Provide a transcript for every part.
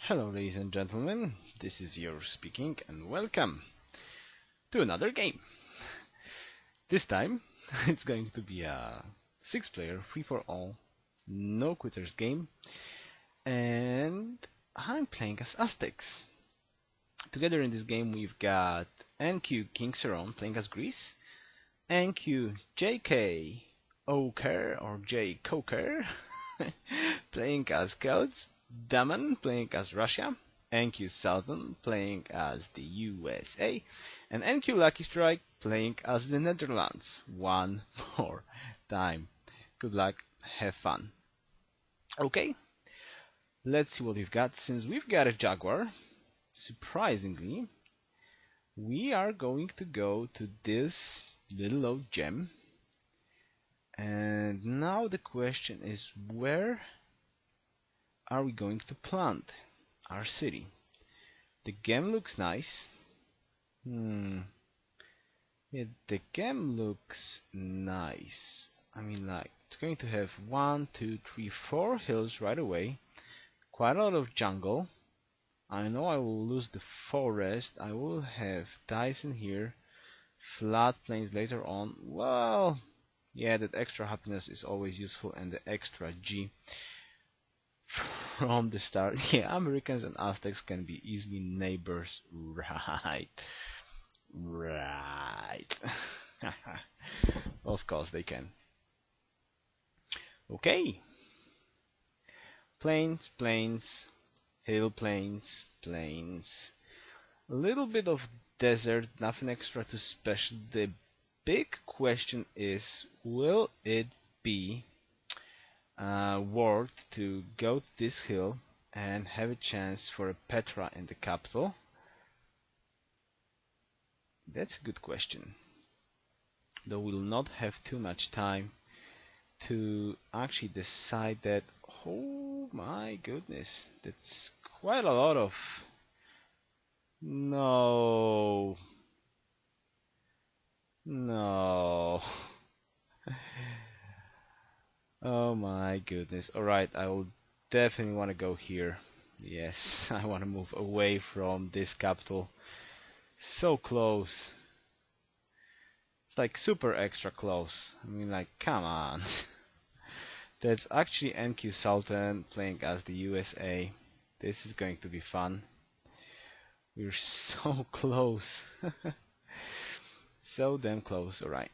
Hello ladies and gentlemen, this is Yoruus speaking and welcome to another game. This time it's going to be a 6-player free-for-all no quitters game, and I'm playing as Aztecs. Together in this game we've got NQ King Saron playing as Greece, NQ JK Oker or J Coker playing as Celts, Daman playing as Russia, NQ Southern playing as the USA, and NQ Lucky Strike playing as the Netherlands. One more time. Good luck, have fun. Okay, let's see what we've got. Since we've got a Jaguar, surprisingly, we are going to go to this little old gem. And now the question is, where are we going to plant our city? The game looks nice. Yeah, the game looks nice. I mean, like, it's going to have 1, 2, 3, 4 hills right away. Quite a lot of jungle. I know I will lose the forest. I will have Dyson here. Flat plains later on. Well, yeah, that extra happiness is always useful, and the extra G from the start. Yeah, Americans and Aztecs can be easily neighbors. Right. Of course they can. Okay. Plains, plains, hill plains, plains. A little bit of desert, nothing extra too special. The big question is, will it be worth to go to this hill and have a chance for a Petra in the capital? That's a good question. Though we'll not have too much time to actually decide that. Oh my goodness, that's quite a lot of... No. Oh my goodness. Alright, I will definitely want to go here. Yes, I want to move away from this capital. So close. It's like super extra close. I mean, like, come on. That's actually NQ Sultan playing as the USA. This is going to be fun. We're so close. So damn close. Alright.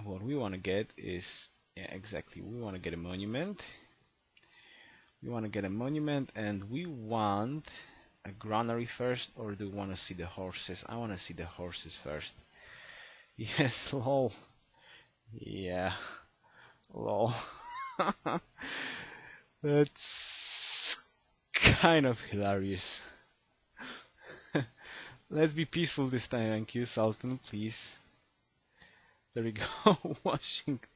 What we want to get is... Yeah, exactly. We want to get a monument. And we want a granary first, or do we want to see the horses? I want to see the horses first. Yes, lol. Yeah, lol. That's kind of hilarious. Let's be peaceful this time, thank you, Sultan, please. There we go, Washington.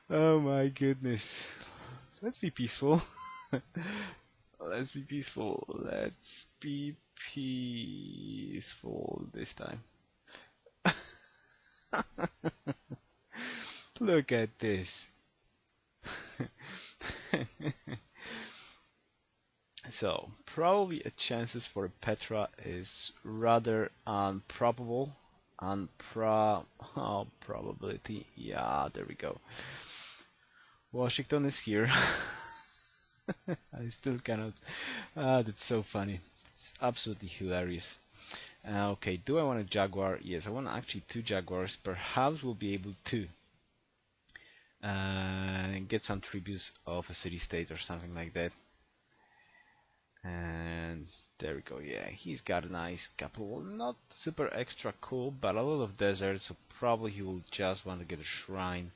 Oh my goodness. Let's be peaceful. Let's be peaceful. Let's be peaceful this time. Look at this. So, probably a chances for a Petra is rather improbable. Probability. Yeah, there we go. Washington is here. I still cannot. That's so funny. It's absolutely hilarious. Okay, do I want a Jaguar? Yes, I want actually 2 Jaguars. Perhaps we'll be able to get some tributes of a city-state or something like that. And there we go. Yeah, he's got a nice couple. Not super extra cool, but a lot of desert, so probably he will just want to get a shrine.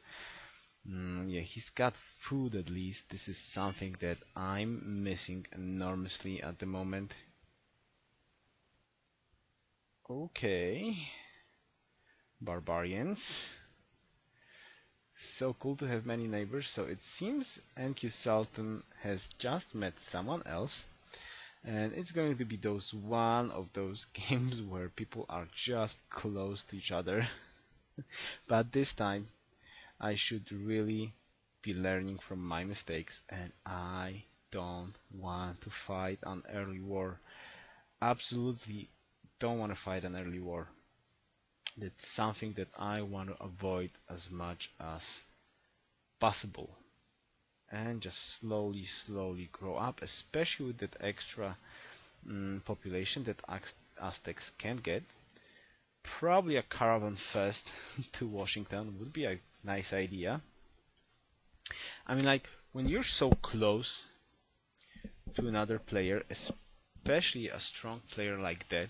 Yeah, he's got food at least. This is something that I'm missing enormously at the moment. Okay. Barbarians. So cool to have many neighbors. So it seems NQ Sultan has just met someone else. And it's going to be one of those games where people are just close to each other. But this time I should really be learning from my mistakes, and I don't want to fight an early war. Absolutely don't want to fight an early war. That's something that I want to avoid as much as possible, and just slowly grow up, especially with that extra population that Aztecs can get. Probably a caravan first to Washington would be a nice idea. I mean, like, when you're so close to another player, especially a strong player like that,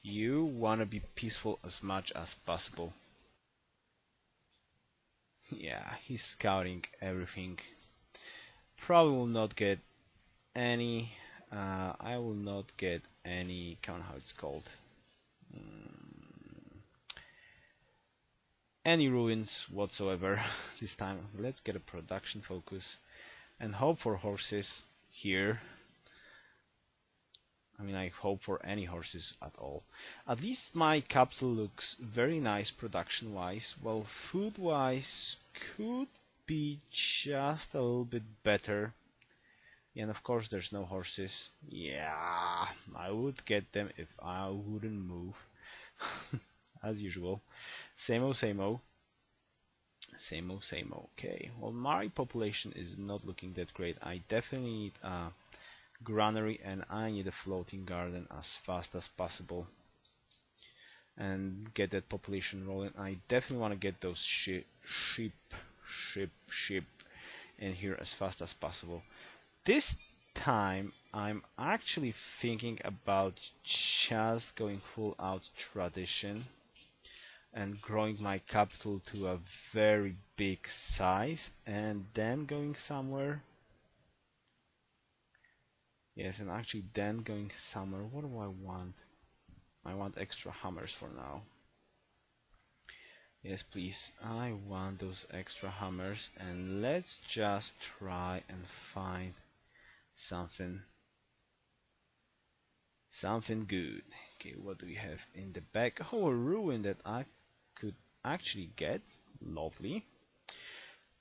you want to be peaceful as much as possible. Yeah, he's scouting everything. Probably will not get any. I will not get any. Come on, how it's called? Any ruins whatsoever this time. Let's get a production focus and hope for horses here. I mean, I hope for any horses at all. At least my capital looks very nice production wise. Well, food wise could be just a little bit better. And of course there's no horses. Yeah, I would get them if I wouldn't move. As usual. Same o, same o. Same o, same o. Okay, well, my population is not looking that great. I definitely need a granary, and I need a floating garden as fast as possible. And get that population rolling. I definitely want to get those sheep in here as fast as possible. This time I'm actually thinking about just going full out tradition and growing my capital to a very big size, and then going somewhere. Yes, and actually then going somewhere. What do I want? I want extra hammers for now. Yes, please. I want those extra hammers, and let's just try and find something good. Okay, what do we have in the back? Oh, a ruin that I could actually get. Lovely.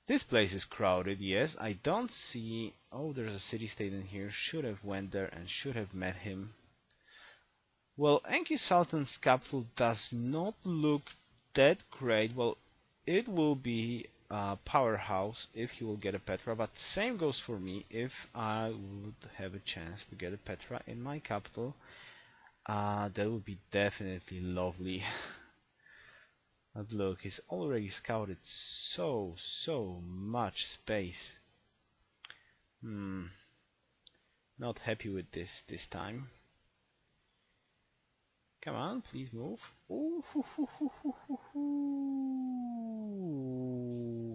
This place is crowded, yes. I don't see... Oh, there's a city-state in here. Should have went there and should have met him. Well, Enki Sultan's capital does not look that great. Well, it will be a powerhouse if he will get a Petra, but same goes for me if I would have a chance to get a Petra in my capital. That would be definitely lovely. But look, he's already scouted so much space. Not happy with this time. Come on, please move. Ooh,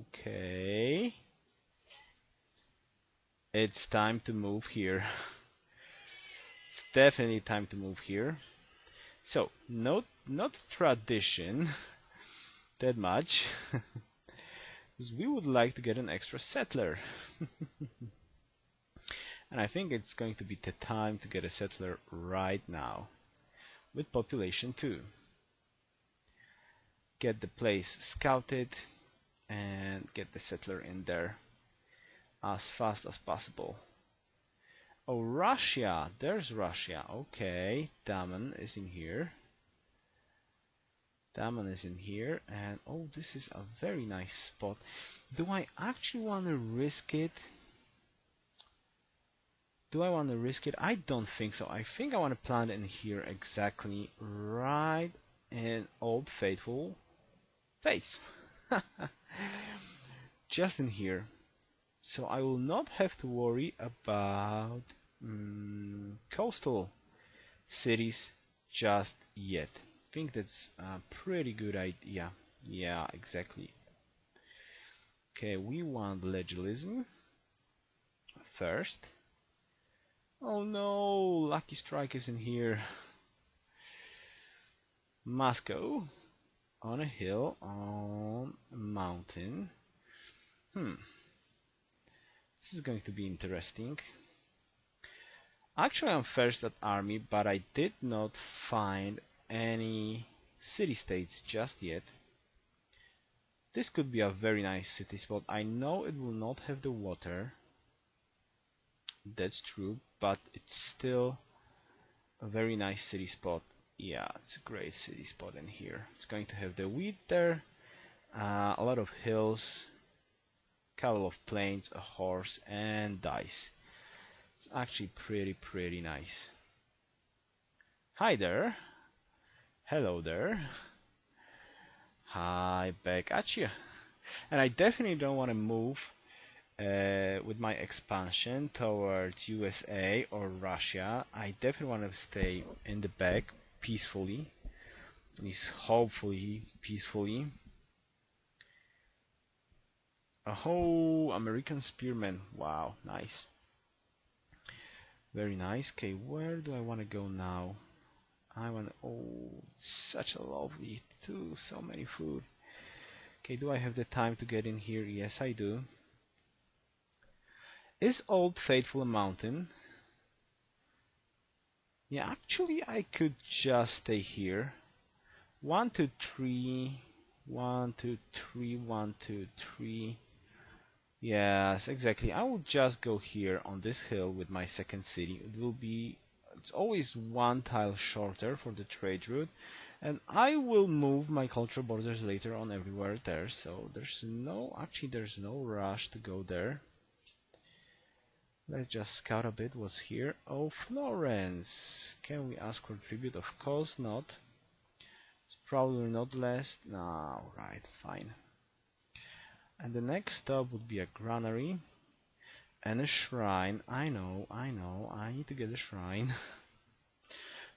okay. It's time to move here. It's definitely time to move here. So, not tradition that much. Because we would like to get an extra settler. And I think it's going to be the time to get a settler right now. With population 2. Get the place scouted and get the settler in there as fast as possible. Oh, Russia! There's Russia. Okay, Daman is in here. Daman is in here, and oh, this is a very nice spot. Do I actually want to risk it? Do I want to risk it? I don't think so. I think I want to plant in here exactly right in Old Faithful face. Just in here. So I will not have to worry about coastal cities just yet. I think that's a pretty good idea. Yeah, exactly. Okay, we want legalism first. Oh no, Lucky Strike is in here. Moscow on a hill, on a mountain. This is going to be interesting. Actually, I'm first at army, but I did not find any city-states just yet. This could be a very nice city spot. I know it will not have the water. That's true, but it's still a very nice city spot. Yeah, it's a great city spot in here. It's going to have the wheat there, a lot of hills, couple of plains, a horse, and dice. It's actually pretty nice. Hi there. Hello there. Hi back at you. And I definitely don't want to move with my expansion towards USA or Russia. I definitely want to stay in the back peacefully, at least hopefully peacefully. A whole American spearman. Wow, nice. Very nice. Okay, where do I want to go now? I want. Oh, such a lovely too. So many food. Okay, do I have the time to get in here? Yes, I do. Is Old Faithful a mountain? Yeah, actually, I could just stay here. 1, 2, 3. 1, 2, 3. 1, 2, 3. Yes, exactly. I will just go here on this hill with my second city. It will be. It's always one tile shorter for the trade route, and I will move my cultural borders later on everywhere there. So there's no rush to go there. Let's just scout a bit what's here. Oh, Florence. Can we ask for tribute? Of course not. It's probably not less. No, right, fine. And the next stop would be a granary and a shrine. I know. I need to get a shrine.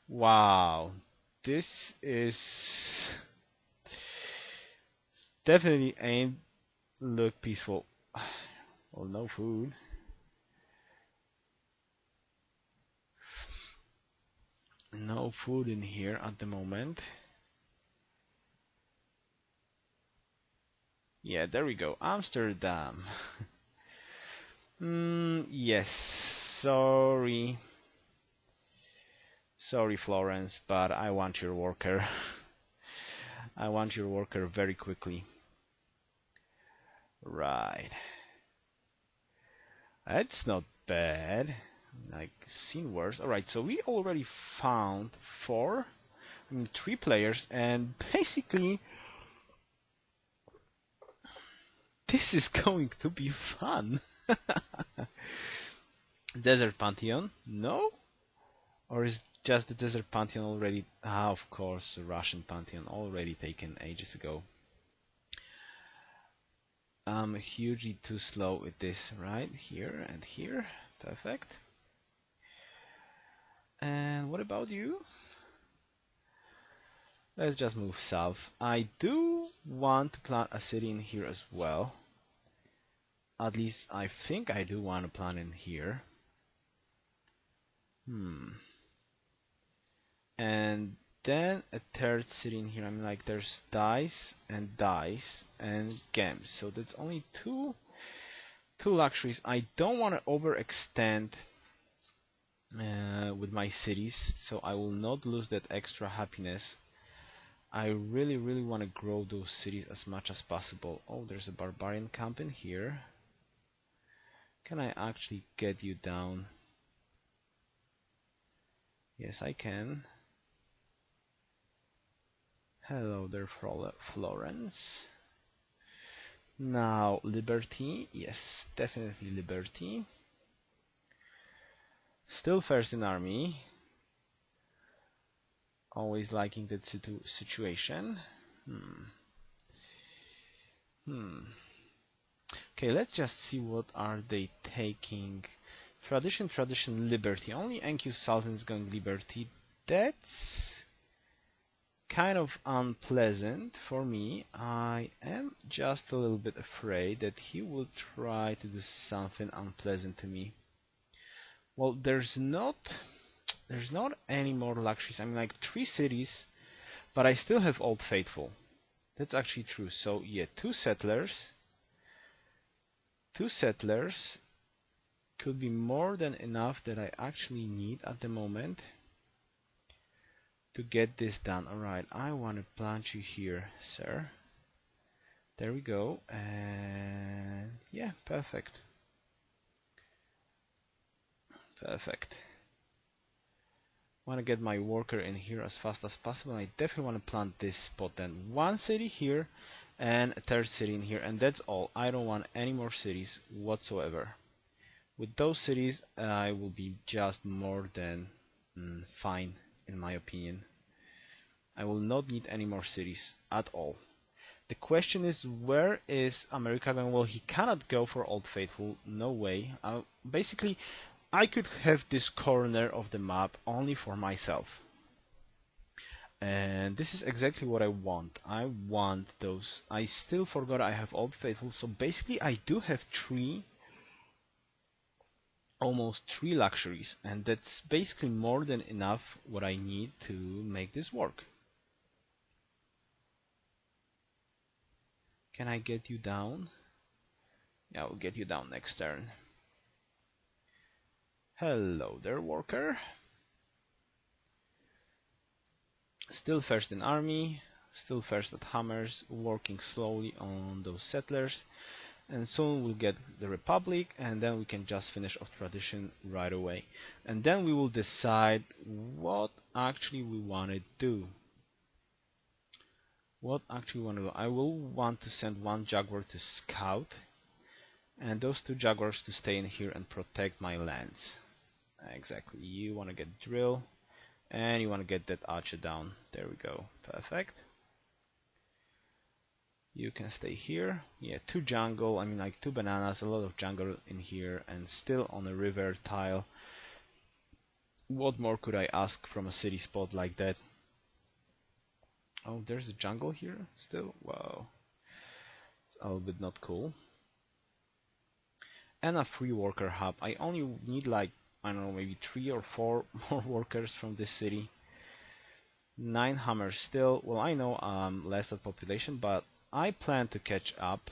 Wow. This is definitely ain't look peaceful. Well, no food. No food in here at the moment. Yeah, there we go. Amsterdam. Yes. Sorry. Sorry, Florence, but I want your worker. I want your worker very quickly. Right. That's not bad. Like, seen worse. Alright, so we already found 3 players, and basically this is going to be fun. Desert Pantheon? No? Or is just the Desert Pantheon already... Ah, of course, the Russian Pantheon already taken ages ago. I'm hugely too slow with this, right? Here and here. Perfect. And what about you? Let's just move south. I do want to plant a city in here as well. At least I think I do want to plant in here. And then a third city in here. I mean, like, there's dice and gems. So that's only two luxuries. I don't want to overextend with my cities, so I will not lose that extra happiness. I really want to grow those cities as much as possible. Oh, there's a barbarian camp in here. Can I actually get you down? Yes, I can. Hello there, Florence. Now, Liberty. Yes, definitely Liberty. Still first in army. Always liking that situation. Okay, let's just see what are they taking. Tradition, Liberty. Only NQ Sultan is going Liberty. That's kind of unpleasant for me. I am just a little bit afraid that he will try to do something unpleasant to me. Well, there's not any more luxuries. I mean, like, 3 cities, but I still have Old Faithful. That's actually true. So yeah, 2 settlers. 2 settlers could be more than enough that I actually need at the moment to get this done. Alright, I want to plant you here, sir. There we go, and yeah, perfect. Perfect. Want to get my worker in here as fast as possible. I definitely want to plant this spot then. One city here and a third city in here, and that's all. I don't want any more cities whatsoever. With those cities, I will be just more than fine, in my opinion. I will not need any more cities at all. The question is, where is America going? Well, he cannot go for Old Faithful. No way. Basically, I could have this corner of the map only for myself. And this is exactly what I want. I want those. I still forgot I have Old Faithful. So basically, I do have almost three luxuries. And that's basically more than enough what I need to make this work. Can I get you down? Yeah, I'll get you down next turn. Hello there, worker. Still first in army, still first at hammers, working slowly on those settlers. And soon we'll get the Republic, and then we can just finish off tradition right away. And then we will decide what actually we want to do. I will want to send one Jaguar to scout, and those two Jaguars to stay in here and protect my lands. Exactly, you want to get drill, and you want to get that archer down. There we go, perfect. You can stay here. Yeah, two jungle, I mean like two bananas, a lot of jungle in here, and still on a river tile. What more could I ask from a city spot like that? Oh, there's a jungle here still? Wow. It's a little bit not cool. And a free worker hub. I only need like, I don't know, maybe 3 or 4 more workers from this city. 9 hammers still. Well, I know I'm less at population, but I plan to catch up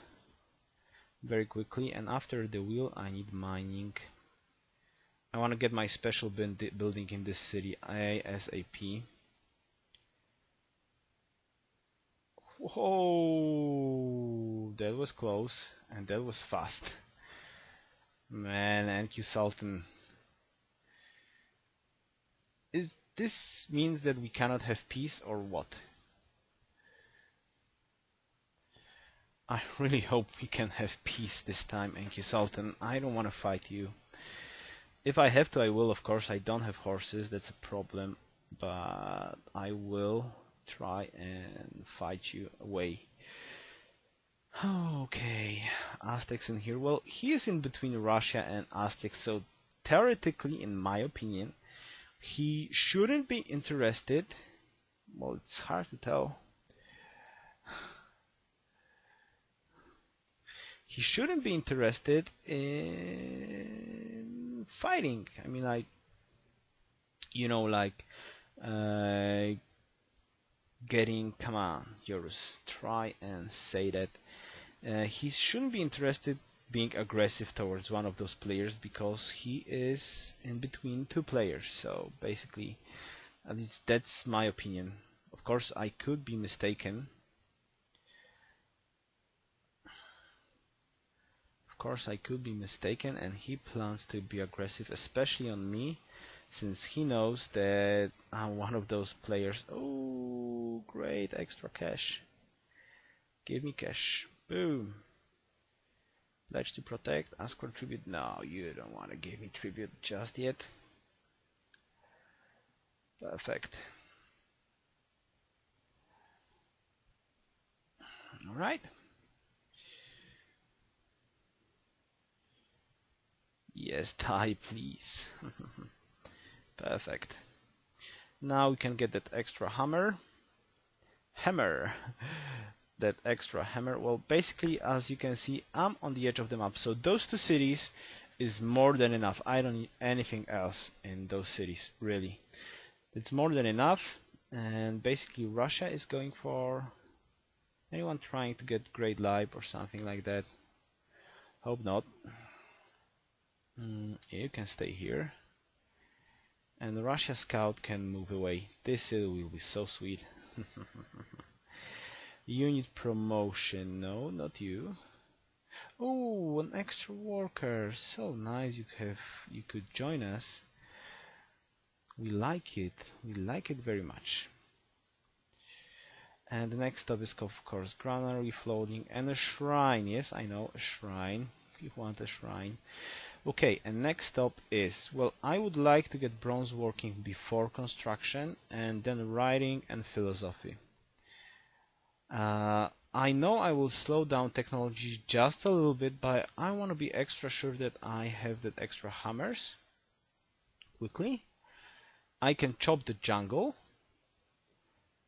very quickly. And after the wheel, I need mining. I want to get my special building in this city ASAP. Whoa, that was close, and that was fast. Man, and you Sultan. Is this means that we cannot have peace or what? I really hope we can have peace this time, Enki Sultan. I don't want to fight you. If I have to, I will, of course. I don't have horses, that's a problem. But I will try and fight you away. Okay, Aztecs in here. Well, he is in between Russia and Aztecs, so theoretically, in my opinion, he shouldn't be interested. Well, it's hard to tell. He shouldn't be interested in fighting. I mean, like, you know, like getting. Come on, Yoruus, try and say that. He shouldn't be interested being aggressive towards one of those players because he is in between two players. So basically, at least that's my opinion. Of course, I could be mistaken. And he plans to be aggressive, especially on me, since he knows that I'm one of those players. Oh, great, extra cash. Give me cash. Boom. Pledge to protect, ask for tribute. No, you don't want to give me tribute just yet. Perfect. Alright. Yes, die please. Perfect. Now we can get that extra hammer. That extra hammer. Well, basically, as you can see, I'm on the edge of the map. So those two cities is more than enough. I don't need anything else in those cities, really. It's more than enough. And basically, Russia is going for anyone trying to get Great Life or something like that. Hope not. You can stay here. And the Russia scout can move away. This will be so sweet. Unit promotion. No, not you. Oh, an extra worker. So nice. You could join us. We like it. We like it very much. And the next stop is, of course, granary, floating, and a shrine. Yes, I know, a shrine. You want a shrine. Okay, and next stop is, well, I would like to get bronze working before construction, and then writing and philosophy. I know I will slow down technology just a little bit, but I want to be extra sure that I have that extra hammers. Quickly. I can chop the jungle,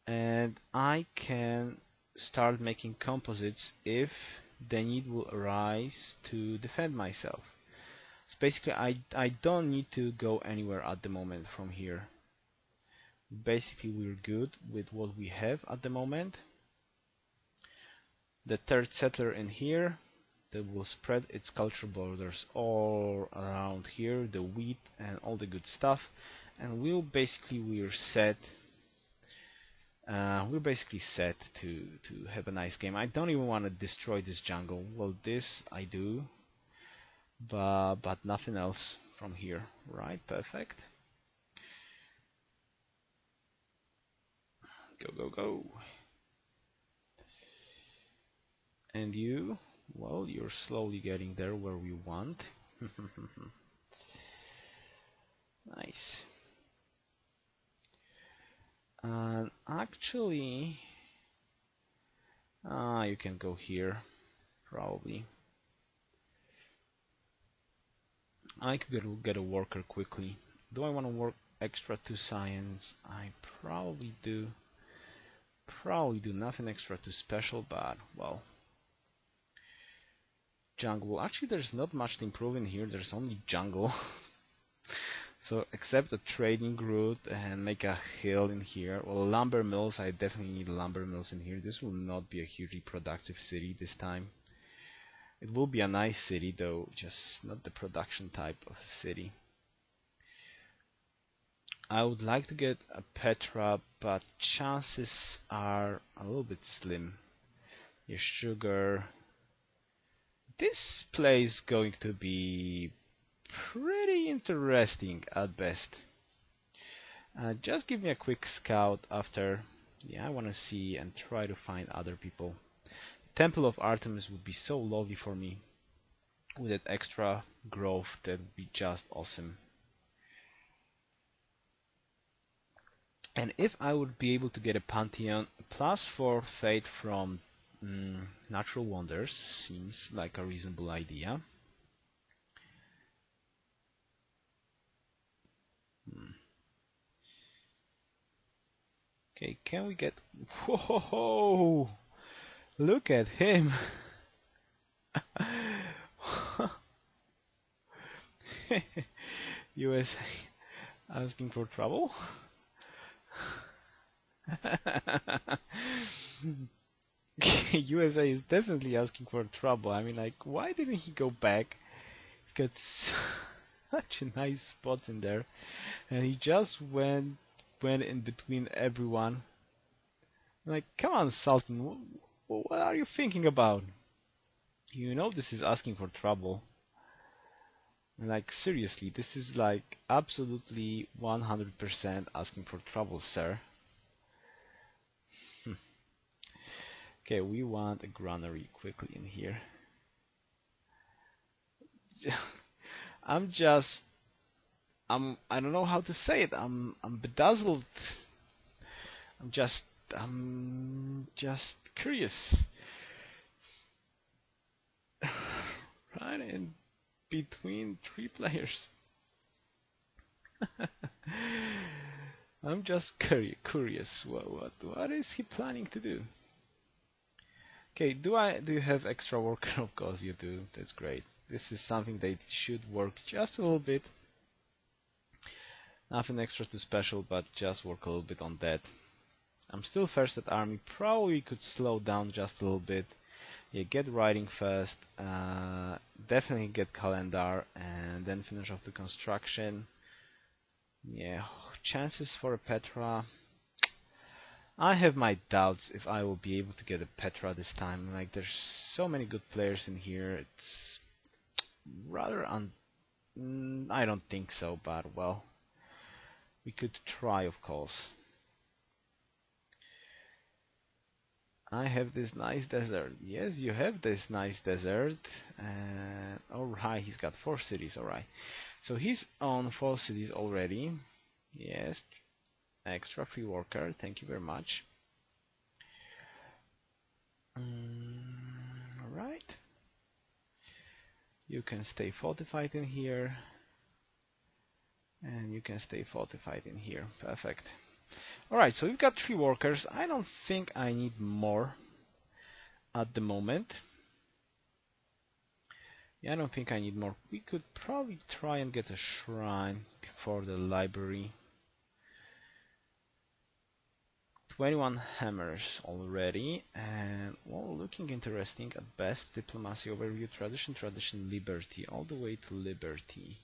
and I can start making composites if the need will arise to defend myself. So basically, I don't need to go anywhere at the moment from here. Basically, we're good with what we have at the moment. The third settler in here that will spread its culture borders all around here, the wheat and all the good stuff, and we're set. We're basically set to have a nice game. I don't even want to destroy this jungle. Well, this I do, but nothing else from here. Right, perfect. Go, go, go. And you, well, you're slowly getting there where we want. Nice. And actually, you can go here, probably. I could get a worker quickly. Do I want to work extra to science? I probably do. Probably do nothing extra to special, but well. Jungle. Actually, there's not much to improve in here. There's only jungle. So except a trading route and make a hill in here. Well, lumber mills. I definitely need lumber mills in here. This will not be a hugely productive city this time. It will be a nice city though, just not the production type of city. I would like to get a Petra, but chances are a little bit slim. Your sugar. This place is going to be pretty interesting at best. Just give me a quick scout after. Yeah, I want to see and try to find other people. Temple of Artemis would be so lovely for me. With that extra growth, that would be just awesome. And if I would be able to get a Pantheon +4 fate from Natural Wonders, seems like a reasonable idea. Okay, can we get... Whoa! Look at him! USA asking for trouble? USA is definitely asking for trouble. I mean, like, why didn't he go back? He's got such a nice spots in there, and he just went in between everyone. Like, come on, Sultan, what are you thinking about? You know this is asking for trouble. Like, seriously, this is like absolutely 100% asking for trouble, sir. Okay, we want a granary quickly in here. I don't know how to say it. I'm bedazzled. I'm just curious. Right in between 3 players. I'm just curious. What is he planning to do? Okay, do you have extra worker? Of course you do. That's great. This is something that should work just a little bit. Nothing extra too special, but just work a little bit on that. I'm still first at army. Probably could slow down just a little bit. Yeah, get writing first. Definitely get calendar, and then finish off the construction. Yeah, chances for a Petra. I have my doubts if I will be able to get a Petra this time. Like, there's so many good players in here. It's rather I don't think so, but well, we could try, of course. I have this nice desert. Yes, you have this nice desert. Alright, he's got 4 cities, alright. So he's on 4 cities already. Yes, extra free worker, thank you very much. Alright. You can stay fortified in here. And you can stay fortified in here. Perfect. Alright, so we've got 3 workers. I don't think I need more at the moment. Yeah, I don't think I need more. We could probably try and get a shrine before the library. 21 hammers already, and well, looking interesting at best. Diplomacy overview, tradition, liberty, all the way to liberty.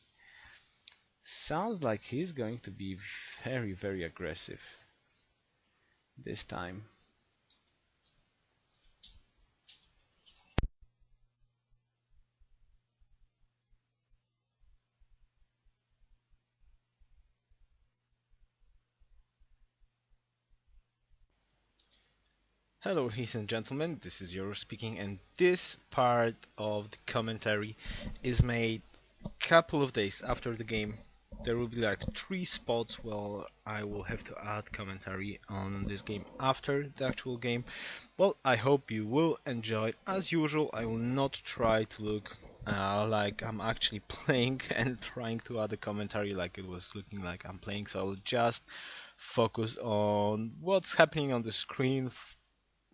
Sounds like he's going to be very aggressive this time. Hello ladies and gentlemen, this is Yoruus speaking, and this part of the commentary is made a couple of days after the game. There will be like 3 spots where I will have to add commentary on this game after the actual game. Well, I hope you will enjoy. As usual, I will not try to look like I'm actually playing and trying to add a commentary like it was looking like I'm playing, so I'll just focus on what's happening on the screen,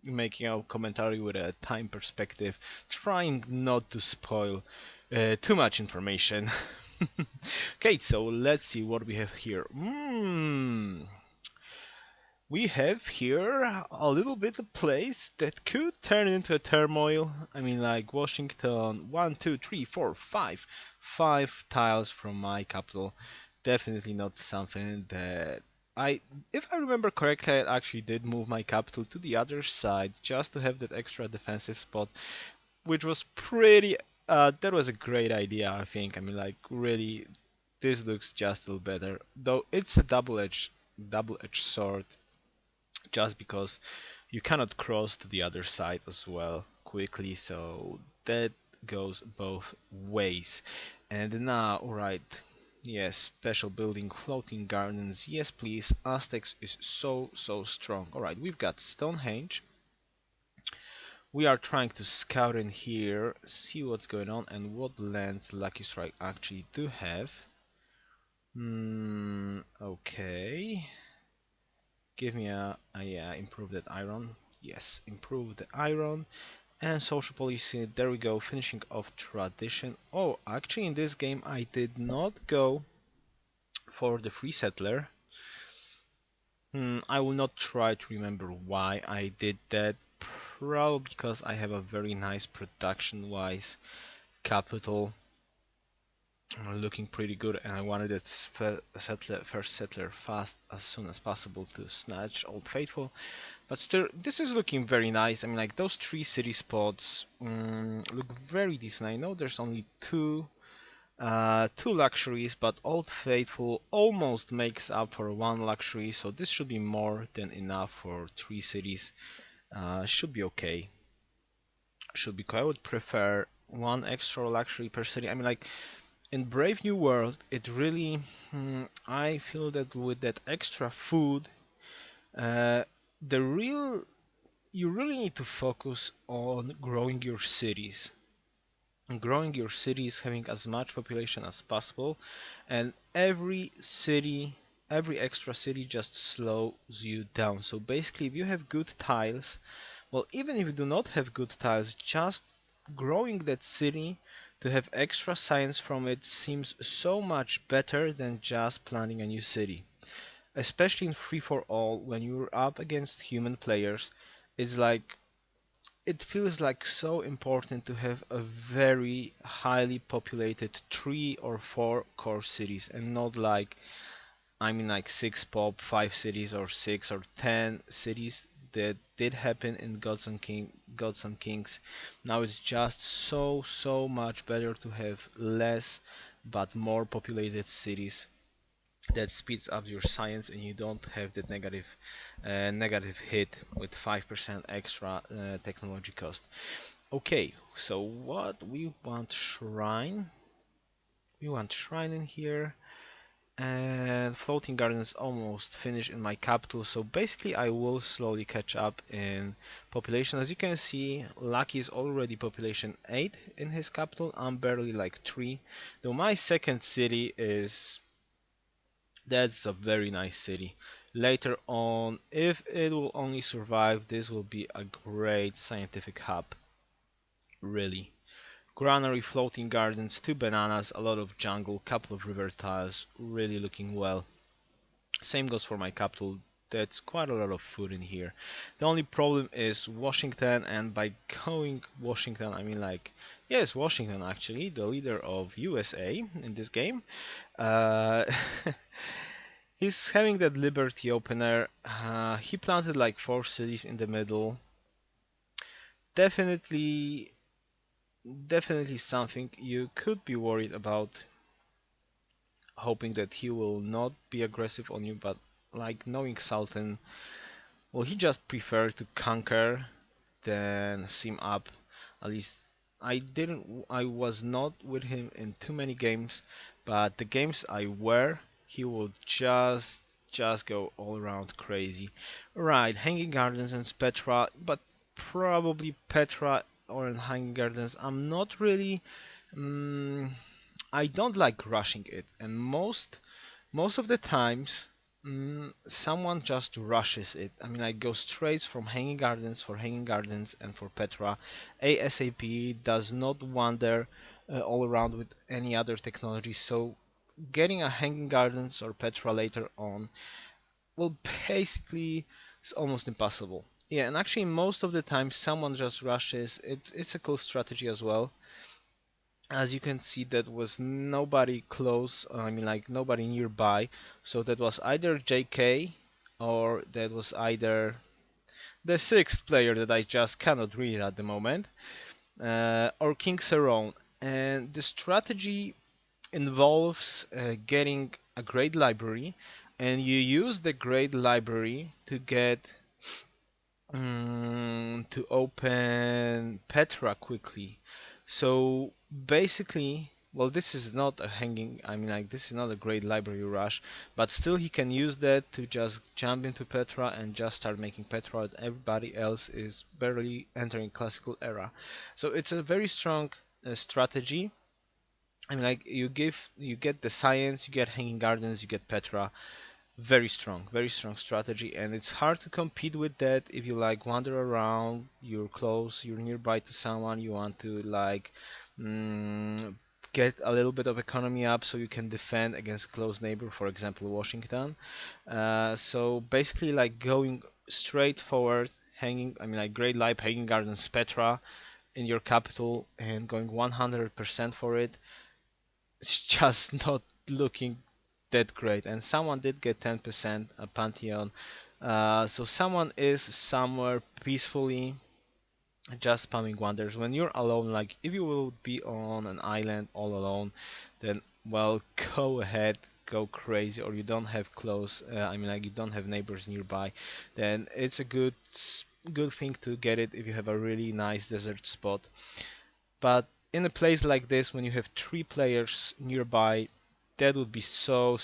making a commentary with a time perspective, trying not to spoil too much information. Okay, so let's see what we have here. We have here a little bit of place that could turn into a turmoil. I mean, like Washington, 1, 2, 3, 4, 5. 5 tiles from my capital. Definitely not something that if I remember correctly, I actually did move my capital to the other side just to have that extra defensive spot, which was pretty. That was a great idea, I think. I mean, like, really, this looks just a little better. Though it's a double-edged sword, just because you cannot cross to the other side as well quickly, so that goes both ways. And now, alright. Yes, special building, floating gardens. Yes, please. Aztecs is so strong. Alright, we've got Stonehenge. We are trying to scout in here, see what's going on and what lands Lucky Strike actually do have. Okay. Give me yeah, improve that iron. Yes, improve the iron. And social policy, there we go, finishing off tradition. Oh, actually in this game I did not go for the free settler. I will not try to remember why I did that. Probably because I have a very nice production-wise capital, looking pretty good, and I wanted that first settler fast as soon as possible to snatch Old Faithful. But still, this is looking very nice. I mean, like, those 3 city spots look very decent. I know there's only 2 luxuries, but Old Faithful almost makes up for 1 luxury, so this should be more than enough for 3 cities. Should be okay. Should be. I would prefer 1 extra luxury per city. I mean, like, in Brave New World, it really, I feel that with that extra food, you really need to focus on growing your cities. Growing your cities, having as much population as possible, and every extra city just slows you down. So basically, if you have good tiles, well, even if you do not have good tiles, just growing that city to have extra science from it seems so much better than just planning a new city. Especially in free for all, when you're up against human players, it's like it feels like so important to have a very highly populated 3 or 4 core cities and not like I mean like 6 pop, 5 cities, or 6 or 10 cities that did happen in Gods and Kings. Now it's just so much better to have less but more populated cities. That speeds up your science, and you don't have that negative hit with 5% extra technology cost. Okay, so what we want shrine. We want shrine in here, and floating garden is almost finished in my capital, so basically I will slowly catch up in population. As you can see, Lucky is already population 8 in his capital. I'm barely like 3, though my second city is, that's a very nice city. Later on, if it will only survive, this will be a great scientific hub, really. Granary, floating gardens, 2 bananas, a lot of jungle, couple of river tiles, really looking well. Same goes for my capital. That's quite a lot of food in here. The only problem is Washington, and by going Washington, I mean like, yes, Washington actually, the leader of USA in this game. Uh, he's having that Liberty opener. He planted like 4 cities in the middle. Definitely, definitely something you could be worried about, hoping that he will not be aggressive on you, but like knowing Sultan, well, he just preferred to conquer than sim up. At least I was not with him in too many games, but the games I were, he would just go all around crazy. Right, Hanging Gardens and Petra, but probably Petra or in Hanging Gardens. I'm not really. Mm, I don't like rushing it, and most of the times, someone just rushes it. I mean, I go straight from Hanging Gardens for Hanging Gardens and for Petra. ASAP does not wander all around with any other technology, so getting a Hanging Gardens or Petra later on, well, basically, it's almost impossible. Yeah, and actually, most of the time, someone just rushes. It's a cool strategy as well. As you can see, that was nobody close, I mean like nobody nearby, so that was either JK, or that was either the 6th player that I just cannot read at the moment, or King Saron. And the strategy involves getting a great library, and you use the great library to get to open Petra quickly. So basically, well, this is not a hanging, I mean, like, this is not a great library rush, but still he can use that to just jump into Petra and just start making Petra, and everybody else is barely entering classical era. So it's a very strong strategy. I mean, like, you get the science, you get Hanging Gardens, you get Petra. Very strong strategy, and it's hard to compete with that if you like wander around, you're close, you're nearby to someone, you want to like mm, get a little bit of economy up so you can defend against a close neighbor, for example, Washington. So basically, like going straight forward, hanging, I mean, like Great Life, Hanging Gardens, Petra in your capital, and going 100% for it, it's just not looking that great. And someone did get 10% a Pantheon. So someone is somewhere peacefully just spamming wonders. When you're alone, like if you will be on an island all alone, then well, go ahead, go crazy. Or you don't have close, I mean, like you don't have neighbors nearby, then it's a good thing to get it if you have a really nice desert spot. But in a place like this, when you have 3 players nearby, that would be so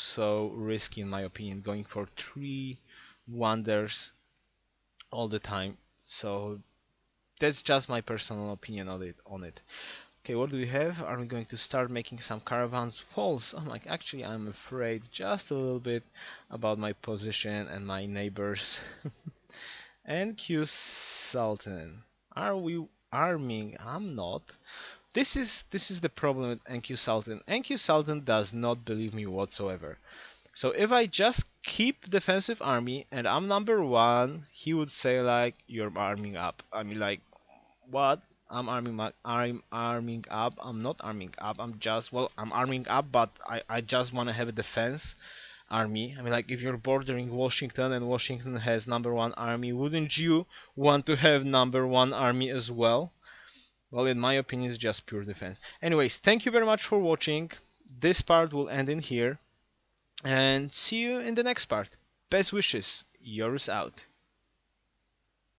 risky in my opinion, going for 3 wonders all the time. So that's just my personal opinion on it. Okay, what do we have? Are we going to start making some caravans? Walls. I'm like, actually, I'm afraid just a little bit about my position and my neighbors. NQ Sultan. Are we arming? I'm not. This is the problem with NQ Sultan. NQ Sultan does not believe me whatsoever. So if I just keep defensive army and I'm number 1, he would say like, you're arming up. I mean like, what? I'm arming up. I'm not arming up. I'm arming up, but I just want to have a defense. army. I mean, like, if you're bordering Washington and Washington has #1 army, wouldn't you want to have #1 army as well? Well, in my opinion, it's just pure defense. Anyways, thank you very much for watching. This part will end in here, and see you in the next part. Best wishes. Yoruus out.